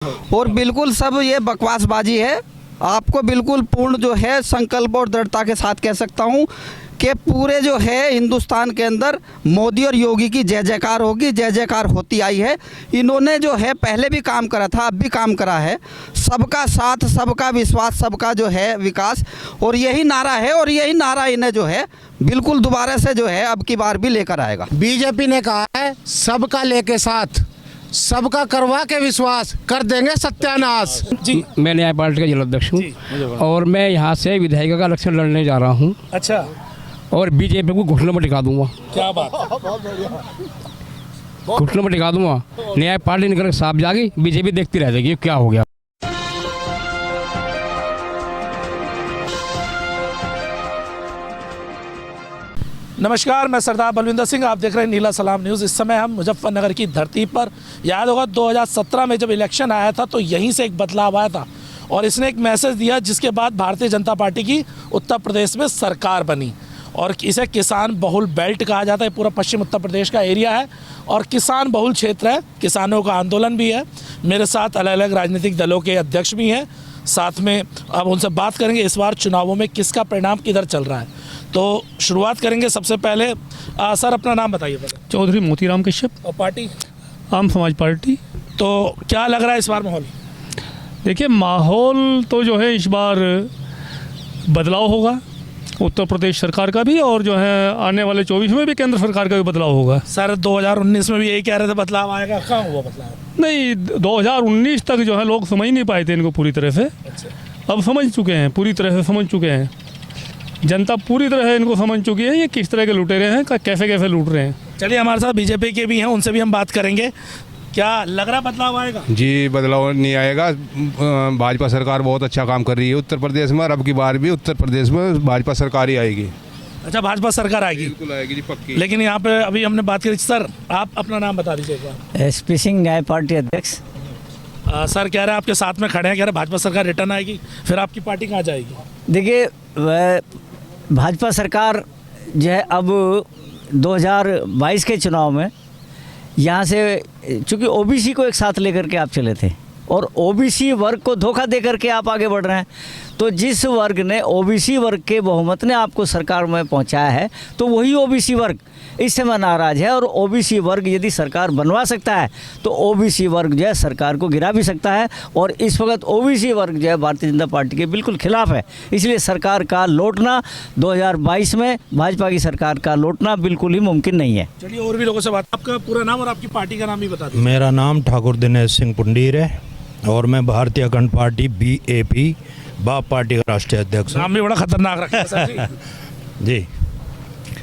और बिल्कुल सब ये बकवासबाजी है। आपको बिल्कुल पूर्ण जो है संकल्प और दृढ़ता के साथ कह सकता हूँ कि पूरे जो है हिंदुस्तान के अंदर मोदी और योगी की जय जयकार होगी, जय जयकार होती आई है। इन्होंने जो है पहले भी काम करा था, अब भी काम करा है। सबका साथ, सबका विश्वास, सबका जो है विकास, और यही नारा है और यही नारा इन्हें जो है बिल्कुल दोबारा से जो है अब की बार भी लेकर आएगा। बीजेपी ने कहा है सबका लेके साथ, सबका करवा के विश्वास, कर देंगे सत्यानाश। जी, मैं न्याय पार्टी का जिला अध्यक्ष हूँ और मैं यहाँ से विधायिका का इलेक्शन लड़ने जा रहा हूँ। अच्छा, और बीजेपी को घुटनों में टिका दूंगा। क्या बात, घुटनों में टिका दूंगा। न्याय पार्टी निकल के साफ जाएगी, बीजेपी देखती रह जाएगी क्या हो गया। नमस्कार, मैं सरदार बलविंदर सिंह, आप देख रहे हैं नीला सलाम न्यूज़। इस समय हम मुजफ्फरनगर की धरती पर, याद होगा 2017 में जब इलेक्शन आया था तो यहीं से एक बदलाव आया था और इसने एक मैसेज दिया जिसके बाद भारतीय जनता पार्टी की उत्तर प्रदेश में सरकार बनी। और इसे किसान बहुल बेल्ट कहा जाता है। पूरा पश्चिम उत्तर प्रदेश का एरिया है और किसान बहुल क्षेत्र है, किसानों का आंदोलन भी है। मेरे साथ अलग अलग राजनीतिक दलों के अध्यक्ष भी हैं, साथ में अब उनसे बात करेंगे इस बार चुनावों में किसका परिणाम किधर चल रहा है। तो शुरुआत करेंगे सबसे पहले सर, अपना नाम बताइए पहले। चौधरी मोतीराम कश्यप। और पार्टी? आम समाज पार्टी। तो क्या लग रहा है इस बार माहौल? देखिए, माहौल तो जो है इस बार बदलाव होगा, उत्तर प्रदेश सरकार का भी, और जो है आने वाले 24 में भी केंद्र सरकार का भी बदलाव होगा। सर 2019 में भी यही कह रहे थे बदलाव आएगा, कहाँ हुआ बदलाव? नहीं, 2019 तक जो है लोग समझ नहीं पाए थे इनको पूरी तरह से। अच्छा। अब समझ चुके हैं, पूरी तरह से समझ चुके हैं। जनता पूरी तरह इनको समझ चुकी है ये किस तरह के लुटेरे हैं, कैसे कैसे लूट रहे हैं। चलिए, हमारे साथ बीजेपी के भी हैं, उनसे भी हम बात करेंगे। क्या लग रहा बदलाव आएगा? जी, बदलाव नहीं आएगा। भाजपा सरकार बहुत अच्छा काम कर रही है उत्तर प्रदेश में, और अब की बार भी उत्तर प्रदेश में भाजपा सरकार ही आएगी। अच्छा, भाजपा सरकार आएगी? बिल्कुल आएगी जी, पक्की। लेकिन यहाँ पे अभी हमने बात करी। सर, आप अपना नाम बता दीजिए एक बार। एसपी सिंह, न्याय पार्टी अध्यक्ष। सर कह रहे हैं आपके साथ में खड़े हैं, कह रहे भाजपा सरकार रिटर्न आएगी, फिर आपकी पार्टी कहाँ जाएगी? देखिए, भाजपा सरकार जो है अब 2022 के चुनाव में यहाँ से, चूँकि ओबीसी को एक साथ लेकर के आप चले थे और ओबीसी वर्ग को धोखा दे करके आप आगे बढ़ रहे हैं, तो जिस वर्ग ने, ओबीसी वर्ग के बहुमत ने आपको सरकार में पहुंचाया है, तो वही ओबीसी वर्ग इस समय नाराज है। और ओबीसी वर्ग यदि सरकार बनवा सकता है तो ओबीसी वर्ग जो है सरकार को गिरा भी सकता है। और इस वक्त ओबीसी वर्ग जो है भारतीय जनता पार्टी के बिल्कुल खिलाफ है। इसलिए सरकार का लौटना 2022 में, भाजपा की सरकार का लौटना बिल्कुल ही मुमकिन नहीं है। चलिए, और भी लोगों से बात। आपका पूरा नाम और आपकी पार्टी का नाम भी बता दीजिए। मेरा नाम ठाकुर दिनेश सिंह पुंडीर है और मैं भारतीय अखंड पार्टी BAP बाप पार्टी का राष्ट्रीय अध्यक्ष हूँ। नाम भी बड़ा खतरनाक रखा है सर जी। जी।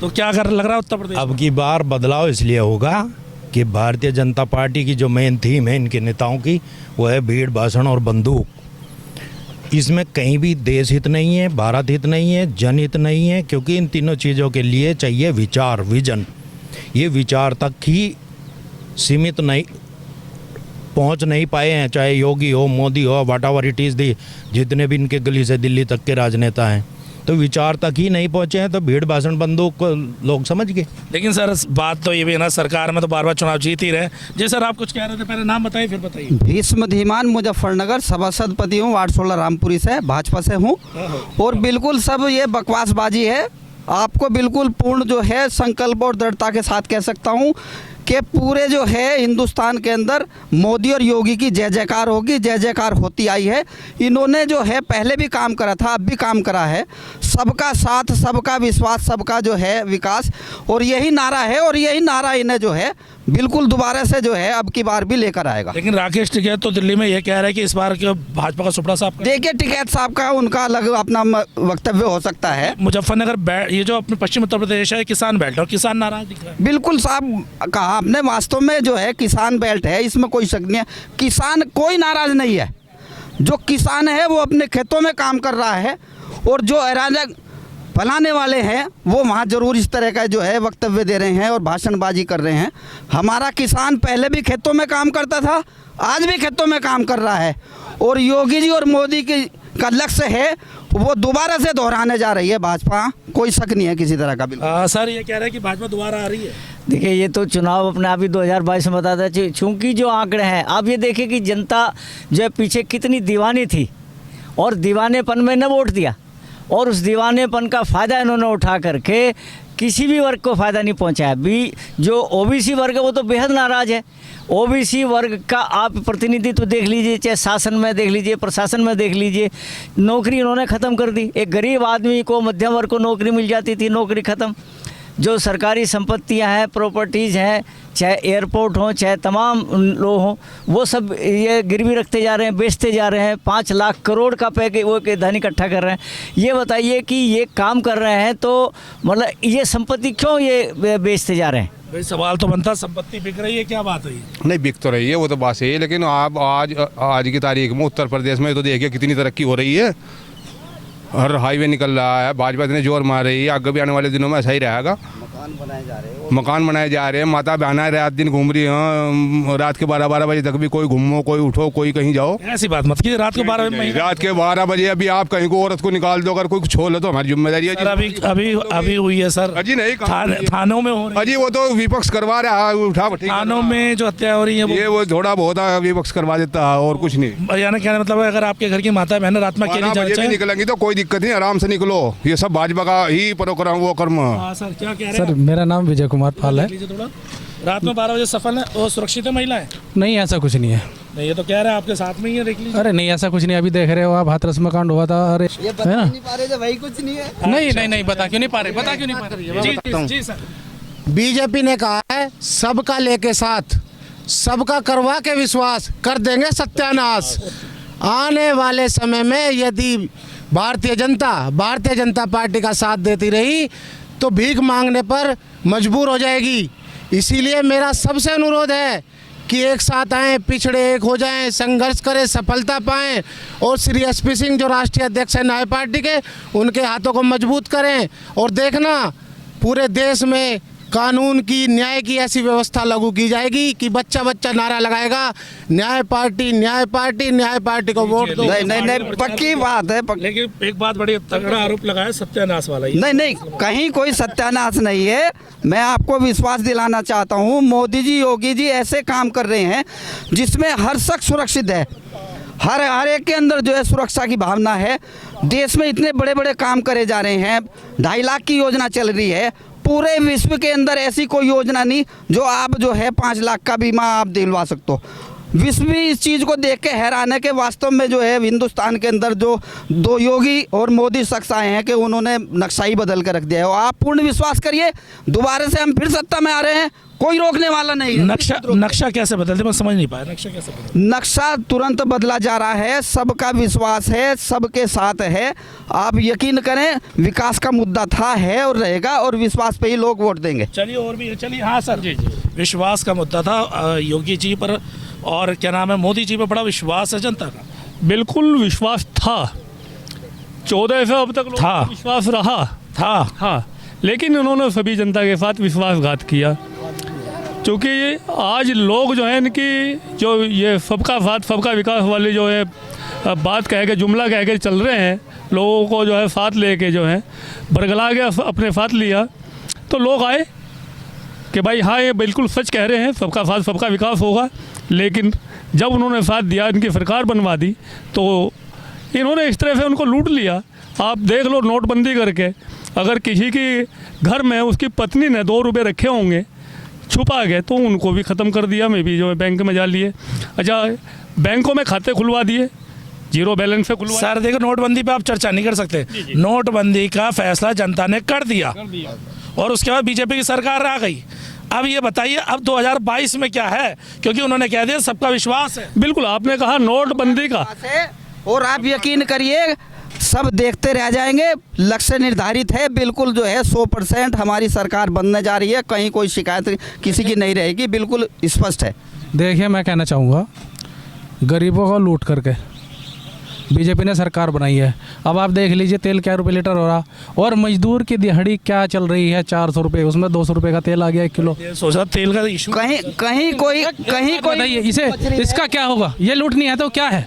तो क्या कर लग रहा है उत्तर प्रदेश? अब की बार बदलाव इसलिए होगा कि भारतीय जनता पार्टी की जो मेन थीम है इनके नेताओं की, वो है भीड़, भाषण और बंदूक। इसमें कहीं भी देश हित नहीं है, भारत हित नहीं है, जनहित नहीं है, क्योंकि इन तीनों चीज़ों के लिए चाहिए विचार, विजन। ये विचार तक ही सीमित नहीं पहुंच नहीं पाए हैं, चाहे योगी हो, मोदी हो, व्हाटएवर इट इज़ दी, जितने भी इनके गली से दिल्ली तक के राजनेता हैं, तो विचार तक ही नहीं पहुंचे हैं। तो भीड़, भाषण, बंदूक को लोग समझ गए। लेकिन सर बात तो ये भी है ना, सरकार में तो बार बार चुनाव जीत ही रहे। जी सर, आप कुछ कह रहे थे, पहले नाम बताइए फिर बताइए। भीष्म धीमान, मुजफ्फरनगर सभासद पति हूँ, वार्ड 16 रामपुरी से, भाजपा से हूँ। और बिल्कुल सब ये बकवासबाजी है। आपको बिल्कुल पूर्ण जो है संकल्प और दृढ़ता के साथ कह सकता हूँ कि पूरे जो है हिंदुस्तान के अंदर मोदी और योगी की जय जयकार होगी, जय जयकार होती आई है। इन्होंने जो है पहले भी काम करा था, अब भी काम करा है। सबका साथ, सबका विश्वास, सबका जो है विकास, और यही नारा है और यही नारा इन्हें जो है बिल्कुल दोबारा से जो है अब की बार भी लेकर आएगा। लेकिन राकेश टिकैत तो दिल्ली में ये कह रहे हैं कि इस बार के भाजपा का सुपड़ा साहब। देखिए, टिकैत साहब का उनका अलग अपना वक्तव्य हो सकता है। मुजफ्फरनगर ये जो अपने पश्चिम उत्तर प्रदेश है, किसान बेल्ट, और किसान नाराज दिख रहा है। बिल्कुल साहब कहा आपने, वास्तव में जो है किसान बेल्ट है, इसमें कोई शक नहीं है। किसान कोई नाराज नहीं है। जो किसान है वो अपने खेतों में काम कर रहा है, और जो अराजक फैलाने वाले हैं वो वहाँ ज़रूर इस तरह का जो है वक्तव्य दे रहे हैं और भाषणबाजी कर रहे हैं। हमारा किसान पहले भी खेतों में काम करता था, आज भी खेतों में काम कर रहा है। और योगी जी और मोदी की का लक्ष्य है वो दोबारा से दोहराने जा रही है भाजपा, कोई शक नहीं है किसी तरह का। बिल्कुल सर ये कह रहे हैं कि भाजपा दोबारा आ रही है। देखिए ये तो चुनाव अपने आप ही 2022 में बताता है, चूँकि जो आंकड़े हैं आप ये देखिए कि जनता जो है पीछे कितनी दीवानी थी और दीवानेपन में न वोट दिया, और उस दीवानेपन का फ़ायदा इन्होंने उठा करके किसी भी वर्ग को फ़ायदा नहीं पहुंचाया। भी जो ओबीसी वर्ग है वो तो बेहद नाराज़ है। ओबीसी वर्ग का आप प्रतिनिधित्व देख लीजिए, चाहे शासन में देख लीजिए, प्रशासन में देख लीजिए, नौकरी इन्होंने ख़त्म कर दी। एक गरीब आदमी को, मध्यम वर्ग को नौकरी मिल जाती थी, नौकरी ख़त्म। जो सरकारी संपत्तियां हैं, प्रॉपर्टीज़ हैं, चाहे एयरपोर्ट हो, चाहे तमाम लोग हों, वो सब ये गिरवी रखते जा रहे हैं, बेचते जा रहे हैं। 5 लाख करोड़ का पैकेज वो धन इकट्ठा कर रहे हैं। ये बताइए कि ये काम कर रहे हैं तो मतलब ये संपत्ति क्यों ये बेचते जा रहे हैं? भाई सवाल तो बनता, संपत्ति बिक रही है, क्या बात है? नहीं बिक तो रही है, वो तो बात सही है, लेकिन आप आज की तारीख में उत्तर प्रदेश में तो देखिए कितनी तरक्की हो रही है। हर हाईवे निकल रहा है, भाजपा इतने जोर मार रही है, आगे भी आने वाले दिनों में ऐसा ही रहेगा। मकान बनाए जा रहे हैं, माता बहना रात दिन घूम रही हैं, रात के 12 बजे तक भी कोई घूमो, कोई उठो, कोई कहीं जाओ। ऐसी बात मत कीजिए, रात को 12 बजे रात के 12 बजे अभी आप कहीं को औरत को निकाल दो, अगर कोई छोड़ लो तो हमारी जिम्मेदारी है। अभी हुई है सर। अजी नहीं, थानों में हो रही है। अजी वो तो विपक्ष करवा रहा है, उठा थानों में जो हत्या हो रही है ये वो थोड़ा बहुत विपक्ष करवा देता है और कुछ नहीं। यानी कहने मतलब अगर आपके घर की माता बहन रात में अकेली जाए निकलेंगी तो कोई दिक्कत नहीं, आराम से निकलो। ये सब भाजपा का ही प्रोग्राम वो कर्म। सर क्या कह रहे हैं? सर मेरा नाम विजय कुमार पाल है। रात में 12 बजे सफल है और सुरक्षित है महिलाएं? नहीं ऐसा कुछ नहीं है। नहीं, ये तो कह रहे हैं आपके साथ में ही है, देख लीजिए। अरे नहीं ऐसा कुछ नहीं, अभी देख रहे हो आप, हाथरस में कांड हुआ था। अरे ये बता नहीं पा रहे थे भाई, कुछ नहीं है। नहीं बता क्यों नहीं पा रहे? जी सर। बीजेपी ने कहा है सबका लेके साथ, सबका करवा के विश्वास, कर देंगे सत्यानाश। आने वाले समय में यदि भारतीय जनता पार्टी का साथ देती रही तो भीख मांगने पर मजबूर हो जाएगी। इसीलिए मेरा सबसे अनुरोध है कि एक साथ आएं, पिछड़े एक हो जाएं, संघर्ष करें, सफलता पाएं और श्री एसपी सिंह जो राष्ट्रीय अध्यक्ष हैं न्याय पार्टी के, उनके हाथों को मजबूत करें। और देखना पूरे देश में कानून की, न्याय की ऐसी व्यवस्था लागू की जाएगी कि बच्चा नारा लगाएगा न्याय पार्टी, न्याय पार्टी, न्याय पार्टी को वोट दो। नहीं पक्की बात है। लेकिन एक बात बड़ी तगड़ा आरोप लगाया सत्यानाश वाला। नहीं कहीं कोई सत्यानाश नहीं है। मैं आपको विश्वास दिलाना चाहता हूँ, मोदी जी, योगी जी ऐसे काम कर रहे हैं जिसमें हर शख्स सुरक्षित है। हर एक के अंदर जो है सुरक्षा की भावना है। देश में इतने बड़े बड़े काम करे जा रहे हैं, 2.5 लाख की योजना चल रही है। पूरे विश्व के अंदर ऐसी कोई योजना नहीं जो आप जो है 5 लाख का बीमा आप दिलवा सकते हो। विश्व भी इस चीज़ को देख के हैरान है कि वास्तव में जो है हिंदुस्तान के अंदर जो 2 योगी और मोदी शख्स आए हैं कि उन्होंने नक्शा ही बदल कर रख दिया है। और आप पूर्ण विश्वास करिए, दोबारा से हम फिर सत्ता में आ रहे हैं, कोई रोकने वाला नहीं है। नक्शा कैसे बदलते, मैं समझ नहीं पाया। नक्शा कैसे बदलते? नक्शा तुरंत बदला जा रहा है, सबका विश्वास है, सबके साथ है। आप यकीन करें, विकास का मुद्दा था, है और रहेगा, और विश्वास पे ही लोग वोट देंगे। चलिए और भी चलिए। हाँ सर जी, विश्वास का मुद्दा था योगी जी पर, और क्या नाम है, मोदी जी पर बड़ा विश्वास है जनता का। बिल्कुल विश्वास था, 14 से अब तक था, विश्वास रहा था। हाँ, लेकिन उन्होंने सभी जनता के साथ विश्वासघात किया। क्योंकि आज लोग जो है इनकी जो ये सबका साथ सबका विकास वाली जो है बात कह के, जुमला कह के चल रहे हैं, लोगों को जो है साथ लेके जो है बरगला के अपने साथ लिया, तो लोग आए कि भाई हाँ ये बिल्कुल सच कह रहे हैं, सबका साथ सबका विकास होगा। लेकिन जब उन्होंने साथ दिया, इनकी सरकार बनवा दी, तो इन्होंने इस तरह से उनको लूट लिया। आप देख लो, नोटबंदी करके अगर किसी की घर में उसकी पत्नी ने 2 रुपये रखे होंगे छुपा गए तो उनको भी ख़त्म कर दिया, मैं भी जो है बैंक में जा लिए। अच्छा, बैंकों में खाते खुलवा दिए, 0 बैलेंस से खुलवा। सर देखो, नोटबंदी पे आप चर्चा नहीं कर सकते। नोटबंदी का फैसला जनता ने कर दिया और उसके बाद बीजेपी की सरकार आ गई। अब ये बताइए, अब 2022 में क्या है, क्योंकि उन्होंने कह दिया सबका विश्वास है। बिल्कुल, आपने कहा नोटबंदी का, और आप यकीन करिए सब देखते रह जाएंगे। लक्ष्य निर्धारित है, बिल्कुल जो है 100% हमारी सरकार बनने जा रही है, कहीं कोई शिकायत किसी की नहीं रहेगी, बिल्कुल स्पष्ट है। देखिए मैं कहना चाहूँगा, गरीबों को लूट करके बीजेपी ने सरकार बनाई है। अब आप देख लीजिए तेल क्या रुपये लीटर हो रहा, और मजदूर की दिहाड़ी क्या चल रही है, 400 रुपये, उसमें 200 रुपये का तेल आ गया 1 किलो। सोचा तेल का इशू कहीं कोई बताइए इसे, इसका क्या होगा? ये लूट नहीं है तो क्या है?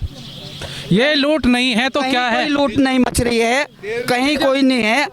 ये लूट नहीं है तो कहीं क्या है? कोई लूट नहीं मच रही है, कहीं कोई नहीं है।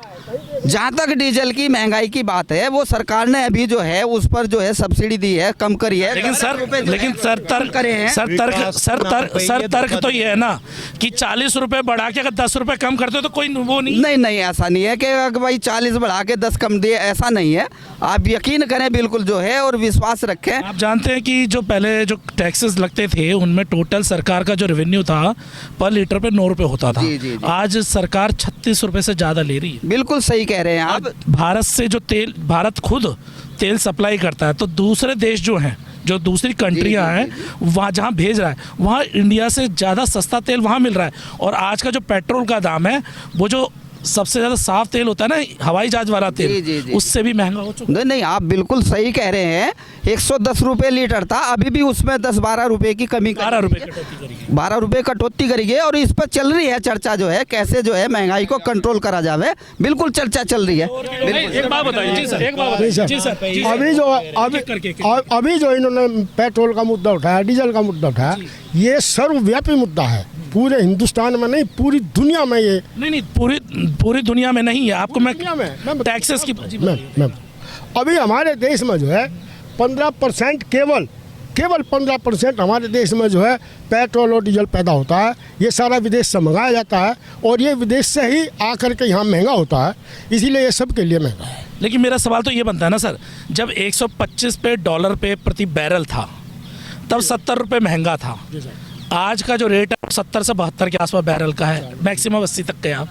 जहाँ तक डीजल की महंगाई की बात है, वो सरकार ने अभी जो है उस पर जो है सब्सिडी दी है, कम करी है। लेकिन सर तर्क करे हैं। सर तर्क तो ये है ना कि 40 रुपए बढ़ा के अगर 10 रुपए कम करते हो तो कोई वो नहीं। नहीं नहीं, ऐसा नहीं है कि अगर भाई 40 बढ़ा के 10 कम दिए, ऐसा नहीं है। आप यकीन करें बिल्कुल जो है, और विश्वास रखें। आप जानते हैं कि जो पहले जो टैक्सेस लगते थे उनमें टोटल सरकार का जो रेवेन्यू था पर लीटर पे 9 रुपए होता था। जी, जी, जी। आज सरकार 36 रुपए से ज़्यादा ले रही है। बिल्कुल सही कह रहे हैं आप। भारत से जो तेल, भारत खुद तेल सप्लाई करता है, तो दूसरे देश जो हैं, जो दूसरी कंट्रियां हैं, वहाँ जहाँ भेज रहा है वहाँ इंडिया से ज़्यादा सस्ता तेल वहाँ मिल रहा है। और आज का जो पेट्रोल का दाम है, वो जो सबसे ज़्यादा साफ तेल होता है ना, हवाई जहाज वाला तेल, जी, जी, जी। उससे भी महंगा हो चुका है। नहीं नहीं, आप बिल्कुल सही कह रहे हैं। 110 रुपये लीटर था, अभी भी उसमें 10-12 रुपए की कमी 12 रुपए कटौती करी है। 12 रुपए कटौती करी है। और इस पर चल रही है चर्चा जो है, कैसे जो है महंगाई को कंट्रोल करा जावे। बिल्कुल चर्चा चल रही है। एक बात बताइए जी सर, एक बात बताइए जी सर। अभी जो इन्होंने पेट्रोल का मुद्दा उठाया, डीजल का मुद्दा उठाया, ये सर्वव्यापी मुद्दा है। पूरे हिंदुस्तान में नहीं, पूरी दुनिया में ये नहीं, पूरी दुनिया में नहीं है। आपको मैं दुनिया में टैक्सेस की मैं अभी हमारे देश में जो है 15% केवल 15% हमारे देश में जो है पेट्रोल और डीजल पैदा होता है। ये सारा विदेश से मंगाया जाता है, और ये विदेश से ही आकर के यहाँ महंगा होता है, इसीलिए ये सबके लिए महंगा है। लेकिन मेरा सवाल तो ये बनता है ना सर, जब 125 पे डॉलर पे प्रति बैरल था, तब 70 रुपये महंगा था। आज का जो रेट है 70 से 72 के आसपास बैरल का है, मैक्सिमम 80 तक गया।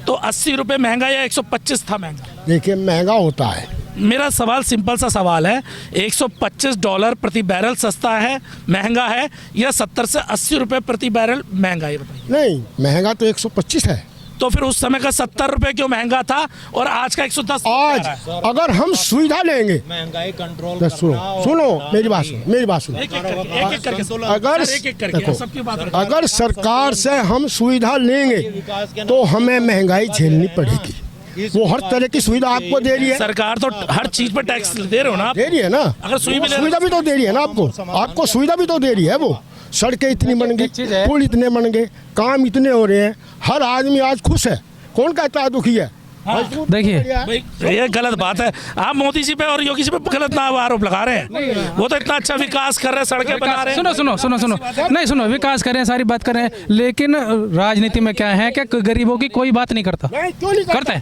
तो 80 रुपये महंगा या 125 था महंगा? देखिए, महंगा होता है। मेरा सवाल सिंपल सा सवाल है, 125 डॉलर प्रति बैरल सस्ता है, महंगा है, या 70 से 80 रुपये प्रति बैरल महंगा है? बताइए। नहीं, महंगा तो 125 है। तो फिर उस समय का 70 रुपये क्यों महंगा था और आज का 110? आज अगर हम सुविधा लेंगे, महंगाई कंट्रोल सुनो मेरी बात सुनो। अगर सरकार से हम सुविधा लेंगे तो हमें महंगाई झेलनी पड़ेगी। वो हर तरह की सुविधा आपको दे रही है। सरकार तो हर चीज पर टैक्स दे रहे हो ना आप? दे रही है ना। अगर सुविधा भी तो दे रही है ना आपको सुविधा भी तो दे रही है। वो सड़कें इतनी बन गई, पुल इतने बन गए, काम इतने हो रहे हैं, हर आदमी आज खुश है। कौन कहता है दुखी है? देखिए, ये गलत बात है। आप मोदी जी पे और योगी जी पे गलत ना आरोप लगा रहे हैं। वो तो इतना अच्छा विकास कर रहे हैं, सड़कें बना रहे हैं। सुनो नहीं, सुनो, विकास करें, सारी बात करें, लेकिन राजनीति में क्या है कि गरीबों की कोई बात नहीं करता। क्यों नहीं करते हैं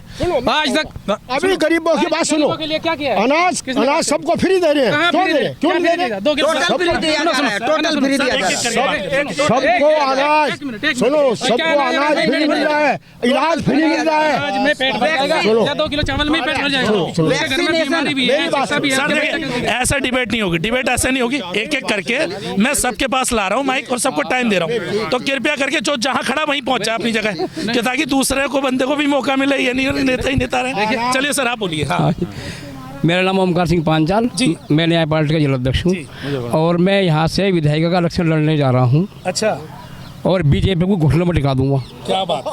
आज तक। अभी गरीबों की बात सुनो, क्या किया? अनाज सबको फ्री दे रहे हैं। क्यों दे रहे हैं? क्यों नहीं दे रहे? टोटल फ्री दिया जा रहा है, टोटल फ्री दिया जा रहा है। सबको अनाज, सुनो, सबको अनाज फ्री मिल रहा है, इलाज फ्री मिल रहा है। सुनो, 2 किलो चावल में पेट भर जाएगा। घर में बीमारी भी है, सर देखिए, ऐसा डिबेट नहीं होगी, डिबेट ऐसे नहीं होगी। एक एक करके मैं सबके पास ला रहा हूँ माइक और सबको टाइम दे रहा हूँ। तो कृपया करके जो जहाँ खड़ा वहीं पहुँच जाए अपनी जगह, कि ताकि दूसरे को बंदे को भी मौका मिले। ये नहीं नेता ही नेता रहे। चलिए सर, आप बोलिए। हाँ, मेरा नाम ओमकार सिंह पांचाल जी, मैं न्याय पार्टी का जिला अध्यक्ष हूँ, और मैं यहाँ से विधायिका का इलेक्शन लड़ने जा रहा हूँ। अच्छा, और बीजेपी को घुटनों में टिका दूंगा। क्या बात?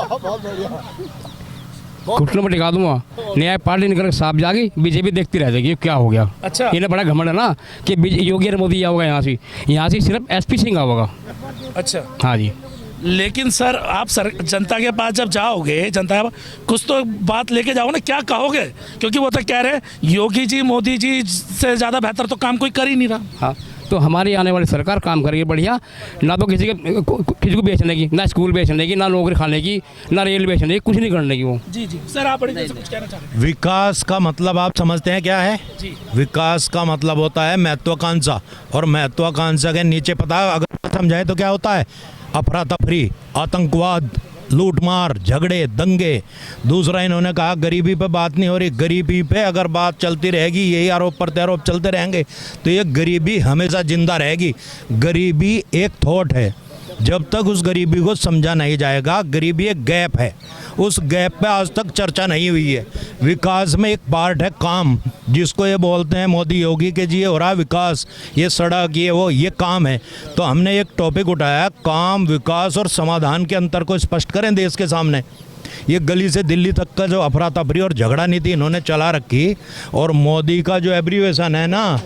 घुटनों में टिका दूंगा। न्याय पार्टी निकल साफ जाएगी, बीजेपी देखती रह जाएगी क्या हो गया। अच्छा, इन्हें बड़ा घमंड है ना कि योगी मोदी होगा यहाँ से सिर्फ एसपी सिंह होगा। अच्छा, हाँ जी। लेकिन सर, आप जनता के पास जब जाओगे, जनता कुछ तो बात लेके जाओ ना, क्या कहोगे? क्योंकि वो तो कह रहे हैं योगी जी मोदी जी से ज़्यादा बेहतर तो काम कोई कर ही नहीं रहा। हाँ, तो हमारी आने वाली सरकार काम करेगी बढ़िया, ना तो किसी को बेचने की, ना स्कूल बेचने की, ना नौकरी खाने की, ना रेल बेचने की, कुछ नहीं करने की वो। जी जी सर, आप बड़ी कुछ कहना चाह रहे हैं? विकास का मतलब आप समझते हैं क्या है? जी। विकास का मतलब होता है महत्वाकांक्षा, और महत्वाकांक्षा के नीचे पता अगर समझाए तो क्या होता है? अफरा तफरी, आतंकवाद, लूटमार, झगड़े, दंगे। दूसरा इन्होंने कहा गरीबी पे बात नहीं हो रही। गरीबी पे अगर बात चलती रहेगी, यही आरोप प्रत्यारोप चलते रहेंगे, तो ये गरीबी हमेशा जिंदा रहेगी। गरीबी एक थॉट है, जब तक उस गरीबी को समझा नहीं जाएगा। गरीबी एक गैप है, उस गैप पे आज तक चर्चा नहीं हुई है। विकास में एक पार्ट है काम, जिसको ये बोलते हैं मोदी योगी के जी हो रहा विकास, ये सड़क, ये वो, ये काम है। तो हमने एक टॉपिक उठाया, काम, विकास और समाधान के अंतर को स्पष्ट करें देश के सामने। ये गली से दिल्ली तक का जो अफरा तफरी और झगड़ा नीति इन्होंने चला रखी, और मोदी का जो एब्रीवेशन है ना,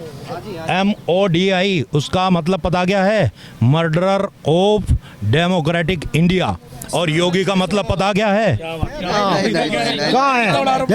MODI, उसका मतलब पता क्या है? Murderer of democratic India. और योगी का मतलब पता क्या है? कहाँ है?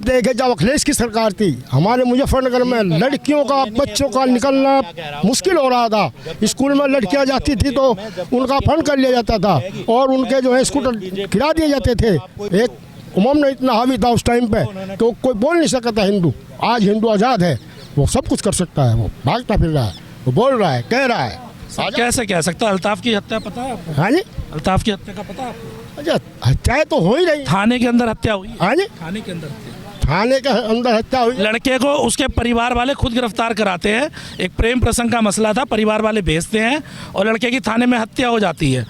देखे जब अखिलेश की सरकार थी, हमारे मुजफ्फरनगर में लड़कियों का, बच्चों का निकलना मुश्किल हो रहा था। स्कूल में लड़कियां जाती थी तो उनका फंड कर लिया जाता था और उनके जो है स्कूटर गिरा दिए जाते थे। एक उमम ने इतना हावी था उस टाइम पे कि कोई बोल नहीं सकता हिंदू। आज हिंदू आज़ाद है, वो सब कुछ कर सकता है, वो भागता फिर रहा है, वो बोल रहा है, कह रहा है। कैसे कह सकता है? अल्ताफ की हत्या पता है आपको? हाँ जी, अल्ताफ की हत्या का पता है आपको? अच्छा, हत्याएं तो हो ही रही। थाने के अंदर हत्या हुई। हाँ जी, थाने के अंदर हत्या। थाने के अंदर हत्या हुई। लड़के को उसके परिवार वाले खुद गिरफ्तार कराते हैं। एक प्रेम प्रसंग का मसला था, परिवार वाले भेजते हैं और लड़के की थाने में हत्या हो जाती है।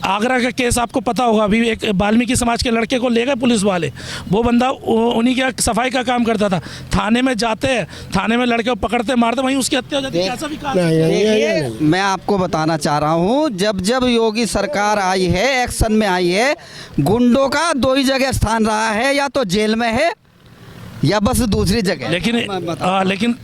आगरा का केस आपको पता होगा, अभी एक वाल्मीकि समाज के लड़के को ले गए पुलिस वाले। वो बंदा उन्हीं के सफाई का काम करता था। थाने में जाते हैं, थाने में लड़के को पकड़ते मारते, वहीं उसकी हत्या हो जाती है। कैसा विकास? देखिए, मैं आपको बताना चाह रहा हूँ, जब जब योगी सरकार आई है, एक्शन में आई है, गुंडों का दो ही जगह स्थान रहा है, या तो जेल में है या बस दूसरी जगह। लेकिन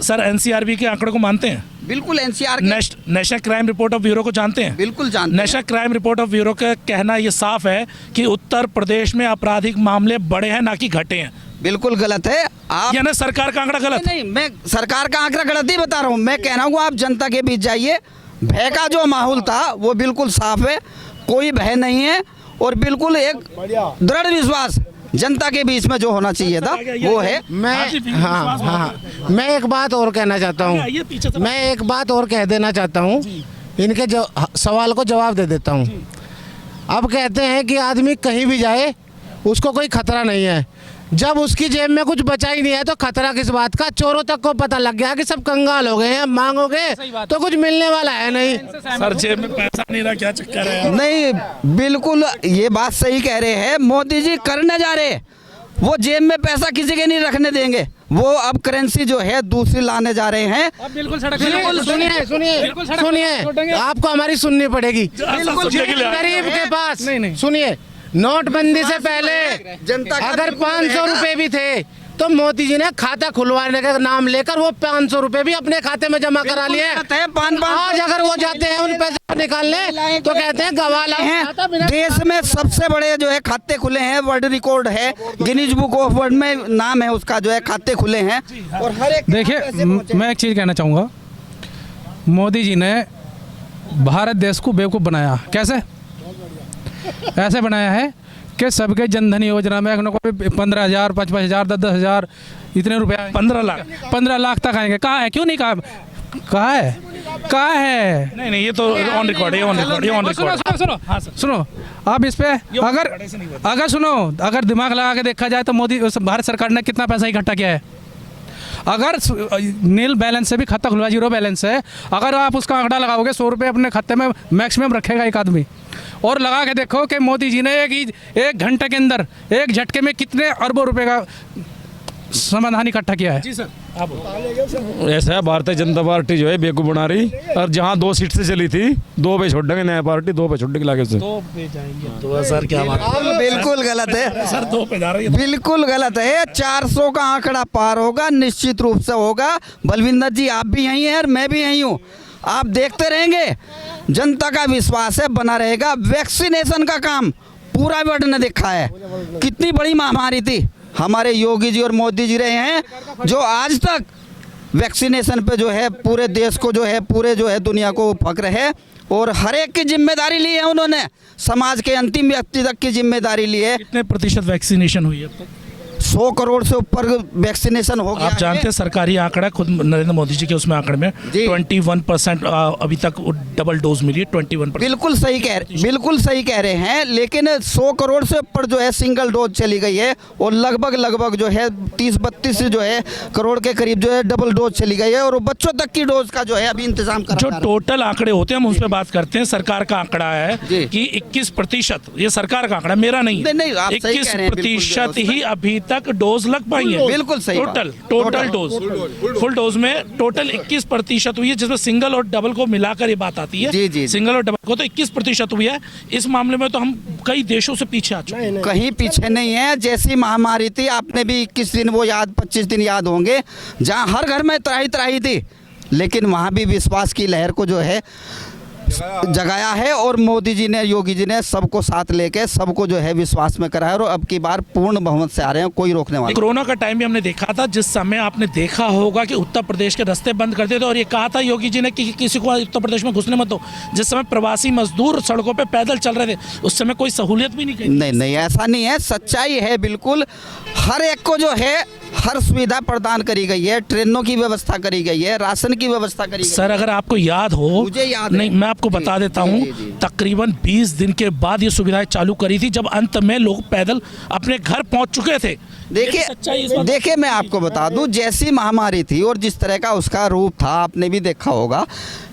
सर एनसीआरबी के आंकड़ों को मानते हैं? बिल्कुल। NCR national crime report of bureau को जानते हैं? बिल्कुल जानते हैं। National crime report of bureau का कहना ये साफ है कि उत्तर प्रदेश में आपराधिक मामले बढ़े हैं, ना कि घटे हैं। बिल्कुल गलत है। आप यानी सरकार का आंकड़ा गलत? नहीं, मैं सरकार का आंकड़ा गलत ही बता रहा हूँ। मैं कह रहा हूँ आप जनता के बीच जाइए, भय का जो माहौल था वो बिल्कुल साफ है, कोई भय नहीं है और बिल्कुल एक दृढ़ विश्वास जनता के बीच में जो होना चाहिए था वो है। मैं एक बात और कहना चाहता हूँ, मैं एक बात और कह देना चाहता हूँ, इनके सवाल को जवाब दे देता हूँ। अब कहते हैं कि आदमी कहीं भी जाए उसको कोई खतरा नहीं है। जब उसकी जेब में कुछ बचा ही नहीं है तो खतरा किस बात का? चोरों तक को पता लग गया कि सब कंगाल हो गए हैं, मांगोगे तो कुछ मिलने वाला है नहीं। सर जेब में पैसा नहीं रहा, क्या चक्कर है? नहीं, बिल्कुल ये बात सही कह रहे हैं। मोदी जी करने जा रहे, वो जेब में पैसा किसी के नहीं रखने देंगे। वो अब करेंसी जो है दूसरी लाने जा रहे हैं। बिल्कुल सुनिए, आपको हमारी सुननी पड़ेगी। गरीब के पास सुनिए, नोटबंदी से पहले जनता अगर 500 रुपए भी थे तो मोदी जी ने खाता खुलवाने का नाम लेकर वो 500 रुपए भी अपने खाते में जमा करा लिए। आज अगर वो जाते हैं उन पैसे को निकालने तो कहते हैं गवाला हैं। देश में सबसे बड़े जो है खाते खुले हैं, वर्ल्ड रिकॉर्ड है, गिनीज बुक ऑफ वर्ल्ड में नाम है उसका, जो है खाते खुले हैं। और हर एक देखिए, मैं एक चीज़ कहना चाहूँगा, मोदी जी ने भारत देश को बेवकूफ़ बनाया। कैसे? ऐसे बनाया है कि सबके जनधन योजना में 15,000, 55,000, 10,000 इतने रुपए 15 लाख तक आएंगे। कहाँ है? क्यों नहीं कहा? कहाँ है? नहीं, ये तो ऑन रिकॉर्ड है। सुनो, आप इस पे अगर सुनो, अगर दिमाग लगा के देखा जाए तो मोदी भारत सरकार ने कितना पैसा इकट्ठा किया है। अगर नील बैलेंस से भी खाता खुलवा, 0 बैलेंस है, अगर आप उसका आंकड़ा लगाओगे 100 रुपये अपने खाते में मैक्सिमम रखेगा एक आदमी। और लगा के देखो कि मोदी जी ने एक घंटे के अंदर एक झटके में कितने अरबों रुपए का समाधान इकट्ठा किया है। जी सर, ऐसा है, भारतीय जनता पार्टी जो है बेवकूफ़ बना रही, और जहाँ 2 सीट से चली थी 2 पे छोड़ देंगे, नया पार्टी 2 पे छोड़ देंगे लाके से। 2 पे जाएंगे तो सर क्या बात? बिल्कुल गलत है सर, 2 पे जा रही है। बिल्कुल गलत है। 400 का आंकड़ा पार होगा, निश्चित रूप से होगा। बलविंदर जी आप भी यहीं हैं और मैं भी यहीं हूँ। आप देखते रहेंगे, जनता का विश्वास है बना रहेगा। वैक्सीनेशन का काम पूरा वर्ल्ड ने देखा है, कितनी बड़ी महामारी थी। हमारे योगी जी और मोदी जी रहे हैं जो आज तक वैक्सीनेशन पे जो है पूरे देश को जो है, पूरे जो है दुनिया को फक्र है। और हर एक की जिम्मेदारी ली है उन्होंने, समाज के अंतिम व्यक्ति तक की जिम्मेदारी ली है। कितने प्रतिशत वैक्सीनेशन हुई है अब तक? 100 करोड़ से ऊपर वैक्सीनेशन हो गया। आप जानते हैं सरकारी आंकड़ा, खुद नरेंद्र मोदी जी के उसमें आंकड़े में 21% अभी तक डबल डोज मिली है। 21%। बिल्कुल सही कह रहे हैं। लेकिन 100 करोड़ से ऊपर जो है सिंगल डोज चली गई है और लगभग जो है 30-32 जो है करोड़ के करीब जो है डबल डोज चली गई है। और बच्चों तक की डोज का जो है अभी इंतजाम कर जो टोटल आंकड़े होते हैं हम उस पर बात करते हैं। सरकार का आंकड़ा है कि 21%, ये सरकार का आंकड़ा, मेरा नहीं है। 21% ही अभी तक तक डोज लग पाई है? बिल्कुल सही बात। टोटल डोज, फुल डोज में टोटल 21% हुई है, जिसमें सिंगल और डबल को मिलाकर ये बात आती है। जी। सिंगल और डबल को तो 21% हुई है। इस मामले में तो हम कई देशों से पीछे आ चुके हैं। कहीं पीछे नहीं है। जैसी महामारी थी, आपने भी 21 दिन वो याद 25 दिन याद होंगे, जहां हर घर में त्राही थी, लेकिन वहां भी विश्वास की लहर को जो है जगाया है, और मोदी जी ने, योगी जी ने सबको साथ लेके सबको जो है विश्वास में कराया, और अब की बार पूर्ण बहुमत से आ रहे हैं, कोई रोकने वाला। कोरोना का टाइम भी हमने देखा था, जिस समय आपने देखा होगा कि उत्तर प्रदेश के रास्ते बंद करते थे, और ये कहा था योगी जी ने कि किसी को उत्तर प्रदेश में घुसने मत दो। जिस समय प्रवासी मजदूर सड़कों पे पैदल चल रहे थे, उस समय कोई सहूलियत भी नहीं की। नहीं, ऐसा नहीं है, सच्चाई है बिल्कुल। हर एक को जो है हर सुविधा प्रदान करी गई है, ट्रेनों की व्यवस्था करी गई है, राशन की व्यवस्था करी गई है। सर, अगर आपको याद हो, मुझे याद है। नहीं, मैं आपको बता देता हूँ, तकरीबन 20 दिन के बाद ये सुविधाएं चालू करी थी, जब अंत में लोग पैदल अपने घर पहुंच चुके थे। देखिए मैं आपको बता दूं, जैसी महामारी थी और जिस तरह का उसका रूप था, आपने भी देखा होगा,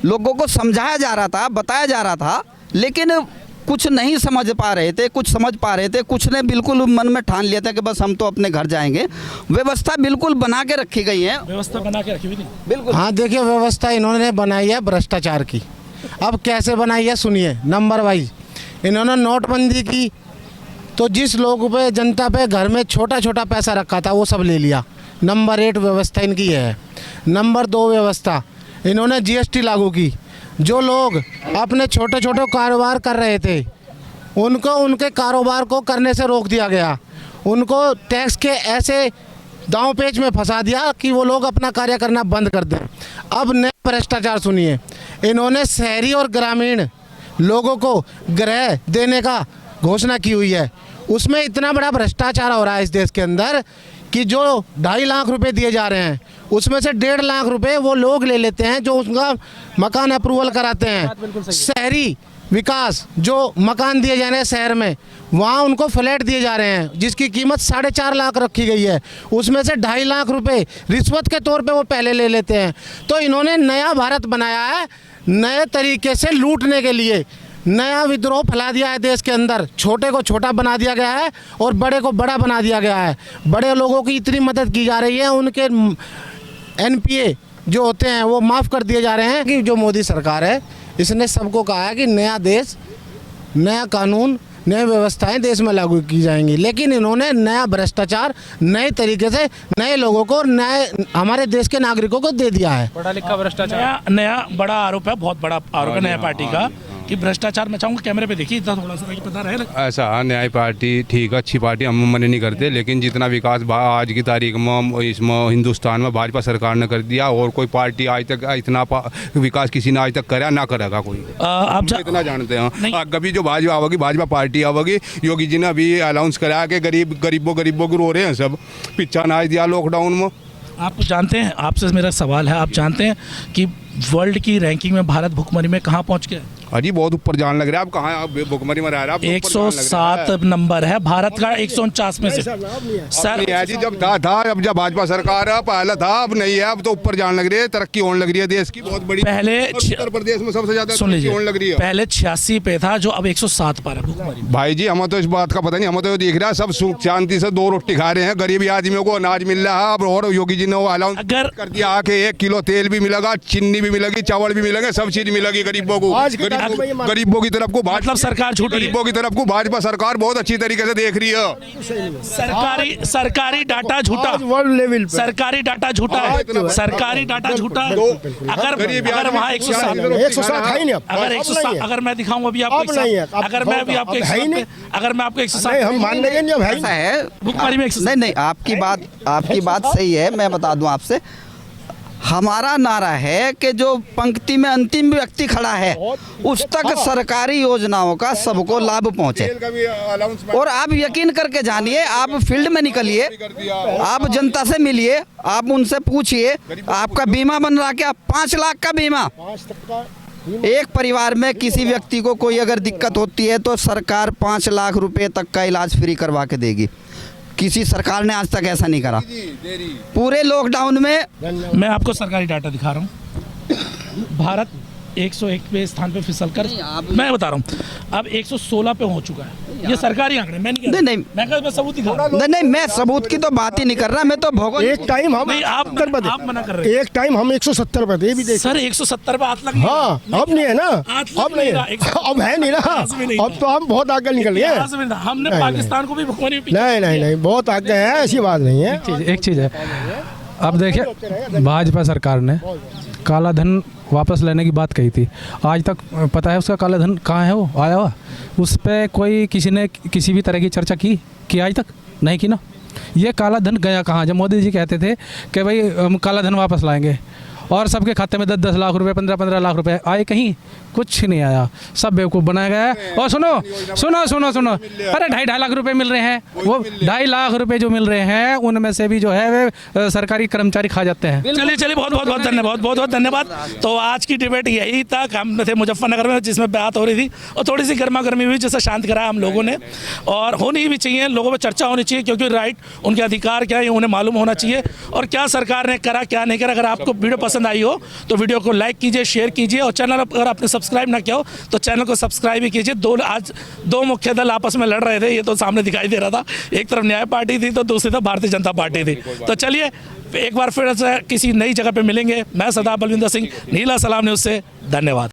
लोगों को समझाया जा रहा था, बताया जा रहा था, लेकिन कुछ नहीं समझ पा रहे थे, कुछ समझ पा रहे थे, कुछ ने बिल्कुल मन में ठान लिया था कि बस हम तो अपने घर जाएंगे। व्यवस्था बिल्कुल बना के रखी गई है, व्यवस्था बना के रखी हुई थी बिल्कुल। हाँ, देखिए व्यवस्था इन्होंने बनाई है भ्रष्टाचार की। अब कैसे बनाई है सुनिए। नंबर वाइज इन्होंने नोटबंदी की, तो जिस लोगों पे, जनता पे घर में छोटा छोटा पैसा रखा था वो सब ले लिया। नंबर 1 व्यवस्था इनकी है। नंबर 2 व्यवस्था इन्होंने GST लागू की। जो लोग अपने छोटे छोटे कारोबार कर रहे थे, उनको उनके कारोबार को करने से रोक दिया गया। उनको टैक्स के ऐसे दांव पेच में फंसा दिया कि वो लोग अपना कार्य करना बंद कर दें। अब नया भ्रष्टाचार सुनिए। इन्होंने शहरी और ग्रामीण लोगों को गृह देने का घोषणा की हुई है। उसमें इतना बड़ा भ्रष्टाचार हो रहा है इस देश के अंदर कि जो 2.5 लाख रुपए दिए जा रहे हैं, उसमें से 1.5 लाख रुपए वो लोग ले लेते हैं जो उसका मकान अप्रूवल कराते हैं। शहरी विकास, जो मकान दिए जा रहे हैं शहर में, वहाँ उनको फ्लैट दिए जा रहे हैं जिसकी कीमत 4.5 लाख रखी गई है। उसमें से 2.5 लाख रुपए रिश्वत के तौर पे वो पहले ले लेते हैं। तो इन्होंने नया भारत बनाया है, नए तरीके से लूटने के लिए नया विद्रोह फैला दिया है देश के अंदर। छोटे को छोटा बना दिया गया है और बड़े को बड़ा बना दिया गया है। बड़े लोगों की इतनी मदद की जा रही है, उनके NPA जो होते हैं वो माफ़ कर दिए जा रहे हैं। कि जो मोदी सरकार है, इसने सबको कहा है कि नया देश, नया कानून, नई व्यवस्थाएं देश में लागू की जाएंगी, लेकिन इन्होंने नया भ्रष्टाचार नए तरीके से नए लोगों को, नए हमारे देश के नागरिकों को दे दिया है। पढ़ा लिखा भ्रष्टाचार नया बड़ा आरोप है, बहुत बड़ा आरोप है नया पार्टी का कि भ्रष्टाचार। मैं चाहूँगा कैमरे पे देखिए, इतना थोड़ा सा ताकि पता रहे ना। ऐसा न्याय पार्टी ठीक है, अच्छी पार्टी, हम मना नहीं करते, लेकिन जितना विकास आज की तारीख में इसमें हिंदुस्तान में भाजपा सरकार ने कर दिया, और कोई पार्टी आज तक इतना विकास किसी ने आज तक करा ना करेगा कोई। आप इतना जानते हैं। कभी जो भाजपा आवेगी, भाजपा पार्टी आवेगी, योगी जी ने अभी अनाउंस कराया कि गरीबों को रो रहे हैं सब, पिच्छा अनाज दिया लॉकडाउन में। आप जानते हैं, आपसे मेरा सवाल है, आप जानते हैं कि वर्ल्ड की रैंकिंग में भारत भुखमरी में कहाँ पहुँच गया? अजी बहुत ऊपर जान लग रहा है। आप कहाँ, आप भुखमरी में रह रहे हैं? 107 नंबर है भारत का 149 में से। सर जी जब था अब जब भाजपा सरकार है, पहले था, अब नहीं है, अब तो ऊपर जान लग रही है, तरक्की होने लग रही है देश की बहुत बड़ी। पहले उत्तर प्रदेश में सबसे ज्यादा सुन लीजिए, होने लग रही है। पहले 86 पे था, जो अब 107 पर है भुखमरी। भाई जी हमें तो इस बात का पता नहीं, हमें तो देख रहा है सब सुख शांति से 2 रोटी खा रहे हैं, गरीबी आदमियों को अनाज मिल रहा है। अब और योगी जी ने अलाउंस कर दिया कि 1 किलो तेल भी मिलेगा, चीनी भी मिलेगी, चावल भी मिलेगा, सब चीज मिलेगी गरीबों को। गरीबों की तरफ को मतलब सरकार झूठी, गरीबों की तरफ को भाजपा सरकार बहुत अच्छी तरीके से देख रही है। सरकारी डाटा झूठा, वर्ल्ड लेवल पे सरकारी डाटा झूठा है, सरकारी डाटा झूठा। अगर वहाँ 107 है ही नहीं, अगर 107, अगर मैं दिखाऊं अभी आपको, अगर मैं अभी आपको 107, हम मान लेंगे जब है भुखमरी में 107। नहीं, आपकी बात सही है। मैं बता दूं आपसे, हमारा नारा है कि जो पंक्ति में अंतिम व्यक्ति खड़ा है उस तक सरकारी योजनाओं का सबको लाभ पहुंचे। और आप यकीन करके जानिए, आप फील्ड में निकलिए, आप जनता से मिलिए, आप उनसे पूछिए, आपका बीमा बन रहा क्या? 5 लाख का बीमा। एक परिवार में किसी व्यक्ति को कोई अगर दिक्कत होती है तो सरकार 5 लाख रुपए तक का इलाज फ्री करवा के देगी। किसी सरकार ने आज तक ऐसा नहीं करा। पूरे लॉकडाउन में मैं आपको सरकारी डाटा दिखा रहा हूँ। भारत 101वें स्थान पे फिसल कर मैं बता रहा हूँ अब 116 पे हो चुका है। ये सरकारी आंकड़े, मैं नहीं कह रहा। नहीं, मैं सबूत दिखा रहा हूँ। नहीं, मैं सबूत की तो बात ही नहीं कर रहा, मैं तो भौगोलिक एक टाइम हम नहीं, आप 70 पे थे। आप मना कर रहे हैं। एक टाइम हम 170 पे थे, ये भी देख। सर 170 पे हाथ लग हाँ, अब नहीं है ना, आज अब नहीं है, अब है नहीं आज भी नहीं ना, अब तो हम बहुत आगे निकल गए। हमने नहीं, पाकिस्तान को भी भगवान नहीं, बहुत आगे है, ऐसी बात नहीं है। एक चीज़ है, अब देखिए भाजपा सरकार ने काला धन वापस लेने की बात कही थी, आज तक पता है उसका काला धन कहाँ है, वो आया हुआ उस पर कोई किसी ने किसी भी तरह की चर्चा की आज तक नहीं की ना। ये काला धन गया कहाँ? जब मोदी जी कहते थे कि भाई हम काला धन वापस लाएंगे और सबके खाते में 10-10 लाख रुपए 15-15 लाख रुपए आए, कहीं कुछ नहीं आया, सब बेवकूफ़ बनाया गया है। और सुनो, अरे 2.5 लाख रुपए मिल रहे हैं, वो 2.5 लाख रुपए जो मिल रहे हैं उनमें से भी जो है वे सरकारी कर्मचारी खा जाते हैं। चलिए बहुत धन्यवाद। तो आज की डिबेट यही था, हम थे मुजफ्फरनगर में जिसमें बात हो रही थी और थोड़ी सी गर्मा गर्मी हुई जिससे शांत कराया हम लोगों ने, और होनी भी चाहिए, लोगों में चर्चा होनी चाहिए क्योंकि राइट उनके अधिकार क्या है उन्हें मालूम होना चाहिए और क्या सरकार ने करा क्या नहीं करा। अगर आपको वीडियो पसंद आई हो तो वीडियो को लाइक कीजिए, शेयर कीजिए और चैनल अगर आपने सब्सक्राइब ना किया हो तो चैनल को सब्सक्राइब भी कीजिए। आज दो मुख्य दल आपस में लड़ रहे थे, ये तो सामने दिखाई दे रहा था, एक तरफ न्याय पार्टी थी तो दूसरी तरफ भारतीय जनता पार्टी थी। तो चलिए एक बार फिर से किसी नई जगह पे मिलेंगे। मैं सरदार बलविंदर सिंह, नीला सलाम न्यूज़ से, धन्यवाद।